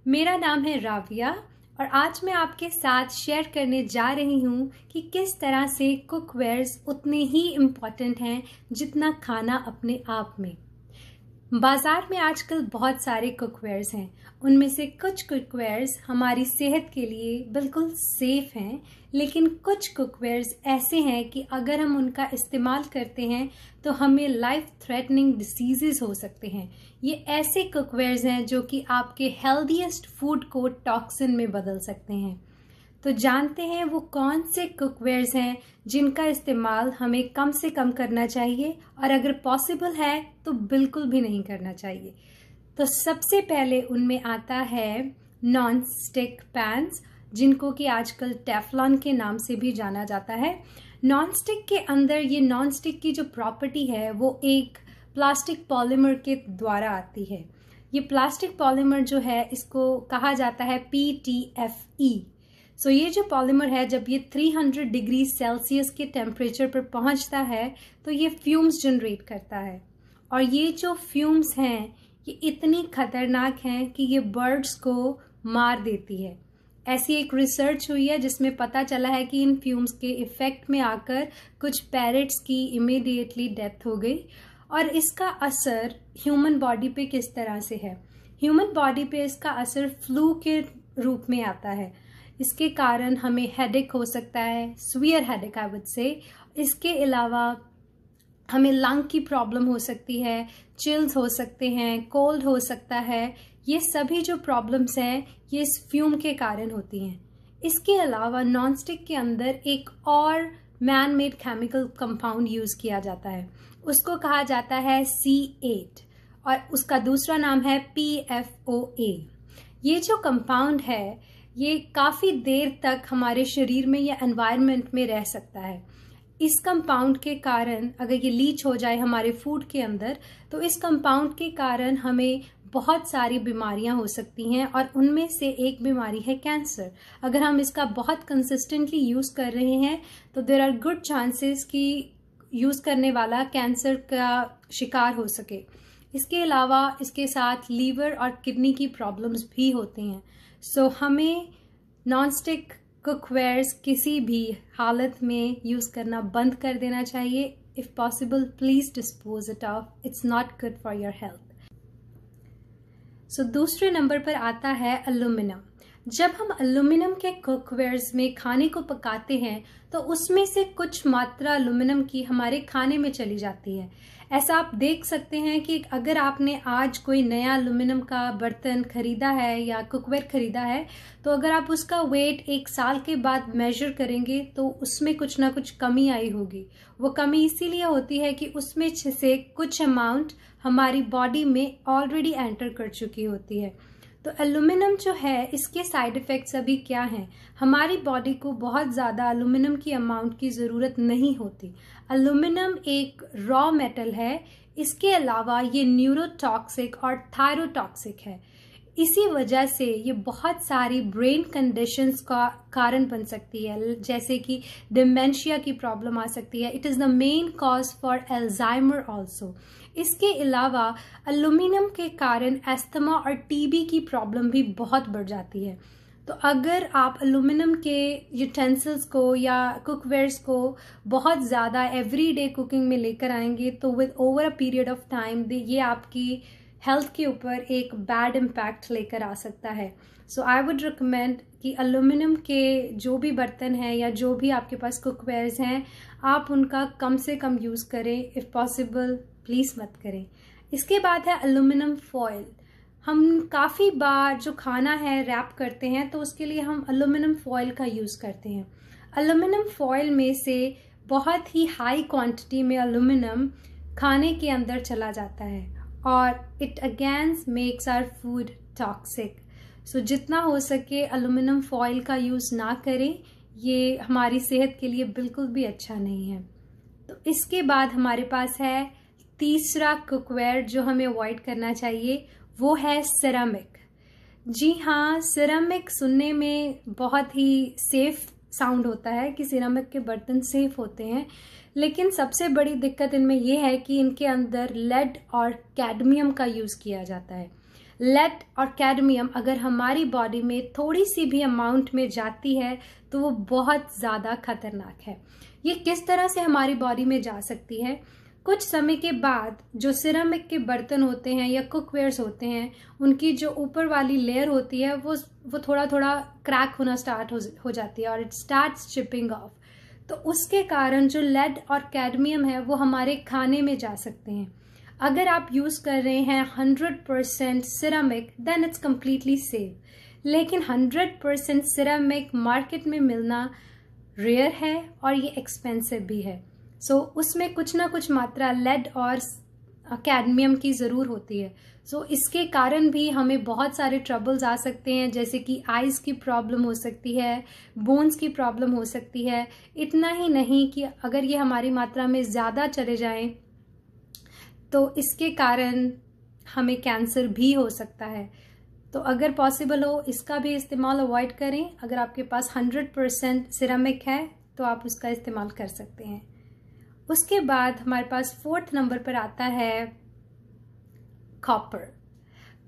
मेरा नाम है राविया और आज मैं आपके साथ शेयर करने जा रही हूँ कि किस तरह से कुकवेयर्स उतने ही इम्पॉर्टेंट हैं जितना खाना अपने आप में। बाज़ार में आजकल बहुत सारे कुकवेयर्स हैं। उनमें से कुछ कुकवेयर्स हमारी सेहत के लिए बिल्कुल सेफ हैं, लेकिन कुछ कुकवेयर्स ऐसे हैं कि अगर हम उनका इस्तेमाल करते हैं तो हमें लाइफ थ्रेटनिंग डिसीजेस हो सकते हैं। ये ऐसे कुकवेयर्स हैं जो कि आपके हेल्दीएस्ट फूड को टॉक्सिन में बदल सकते हैं। तो जानते हैं वो कौन से कुकवेयर्स हैं जिनका इस्तेमाल हमें कम से कम करना चाहिए और अगर पॉसिबल है तो बिल्कुल भी नहीं करना चाहिए। तो सबसे पहले उनमें आता है नॉन स्टिक पैन्स, जिनको कि आजकल टेफ्लॉन के नाम से भी जाना जाता है। नॉन स्टिक के अंदर ये नॉन स्टिक की जो प्रॉपर्टी है वो एक प्लास्टिक पॉलीमर के द्वारा आती है। ये प्लास्टिक पॉलीमर जो है इसको कहा जाता है PTFE। सो ये जो पॉलीमर है जब ये 300 डिग्री सेल्सियस के टेम्परेचर पर पहुंचता है तो ये फ्यूम्स जनरेट करता है, और ये जो फ्यूम्स हैं ये इतनी खतरनाक हैं कि ये बर्ड्स को मार देती है। ऐसी एक रिसर्च हुई है जिसमें पता चला है कि इन फ्यूम्स के इफेक्ट में आकर कुछ पैरट्स की इमीडिएटली डेथ हो गई। और इसका असर ह्यूमन बॉडी पे किस तरह से है? ह्यूमन बॉडी पे इसका असर फ्लू के रूप में आता है। इसके कारण हमें हेडेक हो सकता है, severe headache I would say. इसके अलावा हमें लंग की प्रॉब्लम हो सकती है, चिल्स हो सकते हैं, कोल्ड हो सकता है। ये सभी जो प्रॉब्लम्स हैं ये इस फ्यूम के कारण होती हैं। इसके अलावा नॉनस्टिक के अंदर एक और man made chemical compound use किया जाता है, उसको कहा जाता है C8 और उसका दूसरा नाम है PFOA। ये जो कंपाउंड है ये काफ़ी देर तक हमारे शरीर में या एनवायरनमेंट में रह सकता है। इस कंपाउंड के कारण अगर ये लीच हो जाए हमारे फूड के अंदर तो इस कंपाउंड के कारण हमें बहुत सारी बीमारियां हो सकती हैं, और उनमें से एक बीमारी है कैंसर। अगर हम इसका बहुत कंसिस्टेंटली यूज़ कर रहे हैं तो देयर आर गुड चांसेस कि यूज़ करने वाला कैंसर का शिकार हो सके। इसके अलावा इसके साथ लीवर और किडनी की प्रॉब्लम्स भी होती हैं। सो हमें नॉनस्टिक कुकवेयर्स किसी भी हालत में यूज़ करना बंद कर देना चाहिए। If possible please dispose it off, it's not good for your health. So दूसरे नंबर पर आता है एल्यूमिनियम। जब हम एल्यूमिनियम के कुकवेयर्स में खाने को पकाते हैं तो उसमें से कुछ मात्रा एल्यूमिनियम की हमारे खाने में चली जाती है। ऐसा आप देख सकते हैं कि अगर आपने आज कोई नया एल्यूमिनियम का बर्तन खरीदा है या कुकवेयर खरीदा है तो अगर आप उसका वेट 1 साल के बाद मेजर करेंगे तो उसमें कुछ ना कुछ कमी आई होगी। वो कमी इसीलिए होती है कि उसमें से कुछ अमाउंट हमारी बॉडी में ऑलरेडी एंटर कर चुकी होती है। तो एल्यूमिनियम जो है इसके साइड इफ़ेक्ट्स अभी क्या हैं? हमारी बॉडी को बहुत ज़्यादा एल्यूमिनियम की अमाउंट की ज़रूरत नहीं होती। एल्यूमिनियम एक रॉ मेटल है। इसके अलावा ये न्यूरोटॉक्सिक और थायरोटॉक्सिक है। इसी वजह से ये बहुत सारी ब्रेन कंडीशंस का कारण बन सकती है, जैसे कि डिमेंशिया की प्रॉब्लम आ सकती है। It is the main cause for Alzheimer also. इसके अलावा एल्यूमिनियम के कारण अस्थमा और TB की प्रॉब्लम भी बहुत बढ़ जाती है। तो अगर आप एल्यूमिनियम के यूटेंसिल्स को या कुकवेयर्स को बहुत ज़्यादा एवरीडे कुकिंग में लेकर आएंगे तो with over a period of time ये आपकी हेल्थ के ऊपर एक बैड इम्पैक्ट लेकर आ सकता है। सो आई वुड रिकमेंड कि एल्यूमिनियम के जो भी बर्तन हैं या जो भी आपके पास कुकवेयर्स हैं आप उनका कम से कम यूज़ करें। इफ़ पॉसिबल प्लीज़ मत करें। इसके बाद है एल्यूमिनियम फॉयल। हम काफ़ी बार जो खाना है रैप करते हैं तो उसके लिए हम एल्यूमिनियम फॉयल का यूज़ करते हैं। एल्यूमिनियम फॉयल में से बहुत ही हाई क्वांटिटी में एल्यूमिनियम खाने के अंदर चला जाता है और it again makes our food toxic. So जितना हो सके एल्यूमिनियम फॉयल का यूज़ ना करें, ये हमारी सेहत के लिए बिल्कुल भी अच्छा नहीं है। तो इसके बाद हमारे पास है तीसरा कुकवेयर जो हमें अवॉइड करना चाहिए, वो है सिरेमिक। जी हाँ, सिरेमिक सुनने में बहुत ही सेफ साउंड होता है कि सिरेमिक के बर्तन सेफ होते हैं, लेकिन सबसे बड़ी दिक्कत इनमें यह है कि इनके अंदर लेड और कैडमियम का यूज़ किया जाता है। लेड और कैडमियम अगर हमारी बॉडी में थोड़ी सी भी अमाउंट में जाती है तो वो बहुत ज़्यादा खतरनाक है। ये किस तरह से हमारी बॉडी में जा सकती है? कुछ समय के बाद जो सिरेमिक के बर्तन होते हैं या कुकवेयर्स होते हैं, उनकी जो ऊपर वाली लेयर होती है वो थोड़ा थोड़ा क्रैक होना स्टार्ट हो जाती है और इट स्टार्ट्स चिपिंग ऑफ। तो उसके कारण जो लेड और कैडमियम है वो हमारे खाने में जा सकते हैं। अगर आप यूज़ कर रहे हैं 100% ceramic then it's completely safe, लेकिन 100% सिरेमिक मार्केट में मिलना रेयर है और ये एक्सपेंसिव भी है। सो उसमें कुछ ना कुछ मात्रा लेड और कैडमियम की ज़रूर होती है। सो इसके कारण भी हमें बहुत सारे ट्रबल्स आ सकते हैं, जैसे कि आइज़ की प्रॉब्लम हो सकती है, बोन्स की प्रॉब्लम हो सकती है। इतना ही नहीं कि अगर ये हमारी मात्रा में ज़्यादा चले जाएं तो इसके कारण हमें कैंसर भी हो सकता है। तो अगर पॉसिबल हो इसका भी इस्तेमाल अवॉइड करें। अगर आपके पास 100% सिरेमिक है तो आप उसका इस्तेमाल कर सकते हैं। उसके बाद हमारे पास 4th नंबर पर आता है कॉपर।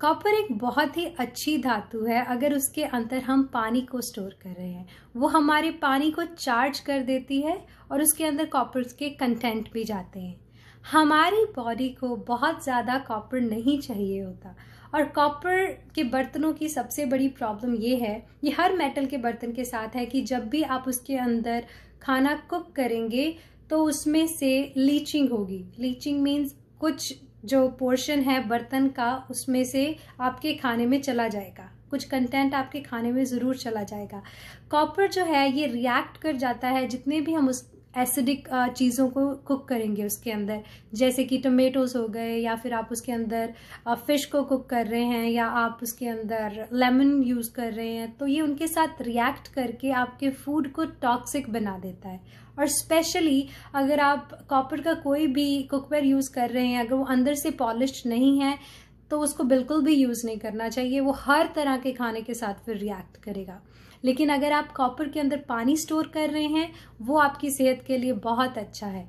कॉपर एक बहुत ही अच्छी धातु है। अगर उसके अंदर हम पानी को स्टोर कर रहे हैं, वो हमारे पानी को चार्ज कर देती है और उसके अंदर कॉपर के कंटेंट भी जाते हैं। हमारी बॉडी को बहुत ज़्यादा कॉपर नहीं चाहिए होता और कॉपर के बर्तनों की सबसे बड़ी प्रॉब्लम ये है, ये हर मेटल के बर्तन के साथ है, कि जब भी आप उसके अंदर खाना कुक करेंगे तो उसमें से लीचिंग होगी। लीचिंग मीन्स कुछ जो पोर्शन है बर्तन का उसमें से आपके खाने में चला जाएगा, कुछ कंटेंट आपके खाने में ज़रूर चला जाएगा। कॉपर जो है ये रिएक्ट कर जाता है जितने भी हम उस एसिडिक चीज़ों को कुक करेंगे उसके अंदर, जैसे कि टोमेटोज़ हो गए, या फिर आप उसके अंदर फ़िश को कुक कर रहे हैं, या आप उसके अंदर लेमन यूज़ कर रहे हैं, तो ये उनके साथ रिएक्ट करके आपके फूड को टॉक्सिक बना देता है। और स्पेशली अगर आप कॉपर का कोई भी कुकवेयर यूज़ कर रहे हैं, अगर वो अंदर से पॉलिश्ड नहीं है तो उसको बिल्कुल भी यूज़ नहीं करना चाहिए। वो हर तरह के खाने के साथ फिर रिएक्ट करेगा। लेकिन अगर आप कॉपर के अंदर पानी स्टोर कर रहे हैं वो आपकी सेहत के लिए बहुत अच्छा है।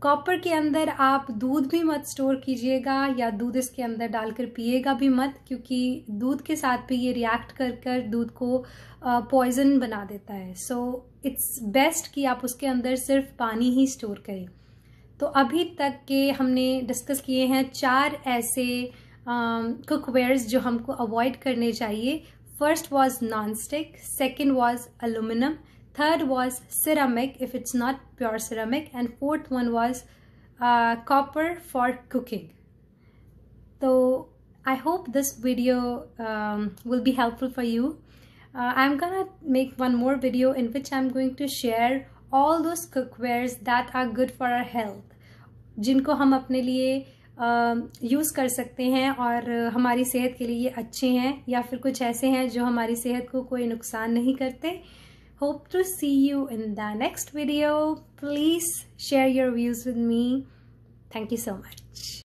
कॉपर के अंदर आप दूध भी मत स्टोर कीजिएगा, या दूध इसके अंदर डालकर पिएगा भी मत, क्योंकि दूध के साथ भी ये रिएक्ट कर कर दूध को पॉइजन बना देता है। सो इट्स बेस्ट कि आप उसके अंदर सिर्फ पानी ही स्टोर करें। तो अभी तक के हमने डिस्कस किए हैं 4 ऐसे कुकवेयर्स जो हमको अवॉइड करने चाहिए। First was non stick, second was aluminum, third was ceramic if it's not pure ceramic, and 4th one was copper for cooking. So I hope this video will be helpful for you. I'm gonna make one more video in which I'm going to share all those cookwares that are good for our health, जिनको हम अपने लिए use कर सकते हैं और हमारी सेहत के लिए अच्छे हैं, या फिर कुछ ऐसे हैं जो हमारी सेहत को कोई नुकसान नहीं करते। Hope to see you in the next video. Please share your views with me. Thank you so much.